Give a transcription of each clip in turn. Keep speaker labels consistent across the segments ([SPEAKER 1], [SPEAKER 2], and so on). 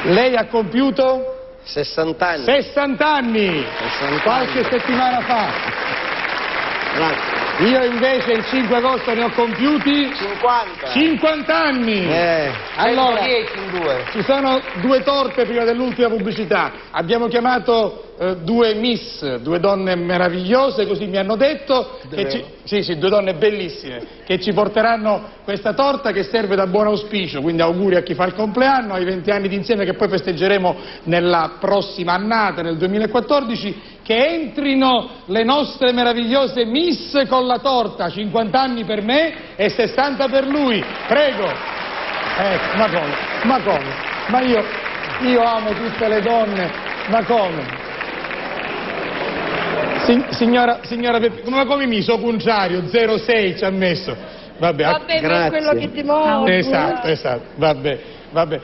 [SPEAKER 1] Lei ha compiuto?
[SPEAKER 2] 60 anni.
[SPEAKER 1] 60 anni!
[SPEAKER 2] 60
[SPEAKER 1] qualche
[SPEAKER 2] anni.
[SPEAKER 1] settimana fa.
[SPEAKER 2] Grazie.
[SPEAKER 1] Io invece il 5 agosto ne ho compiuti
[SPEAKER 2] 50.
[SPEAKER 1] 50 anni! Allora,
[SPEAKER 2] 10 in due.
[SPEAKER 1] ci sono due torte prima dell'ultima pubblicità. Abbiamo chiamato due miss, due donne meravigliose, così mi hanno detto. Sì, due donne bellissime, che ci porteranno questa torta che serve da buon auspicio, quindi auguri a chi fa il compleanno, ai 20 anni d'insieme che poi festeggeremo nella prossima annata, nel 2014, che entrino le nostre meravigliose miss con la torta, 50 anni per me e 60 per lui. Prego. Ma come? Ma io amo tutte le donne, ma come? Signora Peppi, ma come mi so contrario, 06 ci ha messo. Vabbè,
[SPEAKER 3] è quello che ti muove.
[SPEAKER 1] Esatto, vabbè.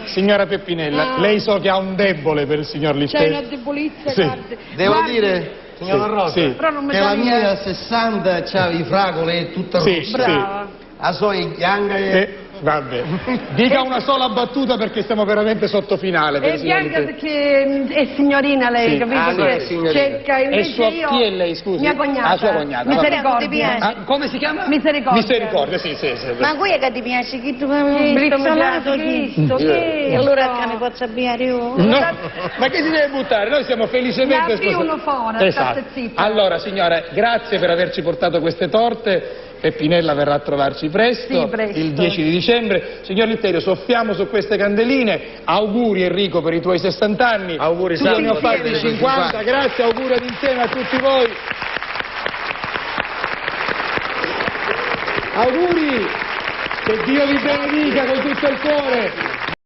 [SPEAKER 1] Signora Peppinella, lei so che ha un debole per il signor Litteri.
[SPEAKER 3] C'è una debolezza,
[SPEAKER 1] sì.
[SPEAKER 3] guardi.
[SPEAKER 2] Devo dire, signora Rosa,
[SPEAKER 1] sì.
[SPEAKER 3] che
[SPEAKER 2] la mia a 60 c'ha i fragole e tutta rossa.
[SPEAKER 3] Brava.
[SPEAKER 2] A soi bianca
[SPEAKER 1] Vabbè, dica una sola battuta perché stiamo veramente sotto finale.
[SPEAKER 3] È bianca perché è signorina lei,
[SPEAKER 1] sì.
[SPEAKER 3] capito?
[SPEAKER 2] È signorina.
[SPEAKER 3] Cerca invece io...
[SPEAKER 1] Chi è lei, scusi?
[SPEAKER 3] Mia cognata.
[SPEAKER 1] Sua cognata.
[SPEAKER 3] Misericordia.
[SPEAKER 1] Come si chiama?
[SPEAKER 3] Misericordia.
[SPEAKER 1] Sì.
[SPEAKER 4] Ma qui è che ti piace? Chi tu
[SPEAKER 3] Brizzolato
[SPEAKER 4] Cristo,
[SPEAKER 3] che...
[SPEAKER 4] allora che mi posso abbiare io?
[SPEAKER 1] No, ma che si deve buttare? Noi siamo felicemente
[SPEAKER 3] sposati. Uno fuori,
[SPEAKER 1] esatto. Allora signora, grazie per averci portato queste torte. Peppinella verrà a trovarci presto, il 10 di dicembre. Signor Litterio, soffiamo su queste candeline. Auguri Enrico per i tuoi 60 anni.
[SPEAKER 2] Auguri,
[SPEAKER 1] io ne ho fatti 50. Grazie, auguri insieme a tutti voi. Auguri, che Dio vi benedica con tutto il cuore.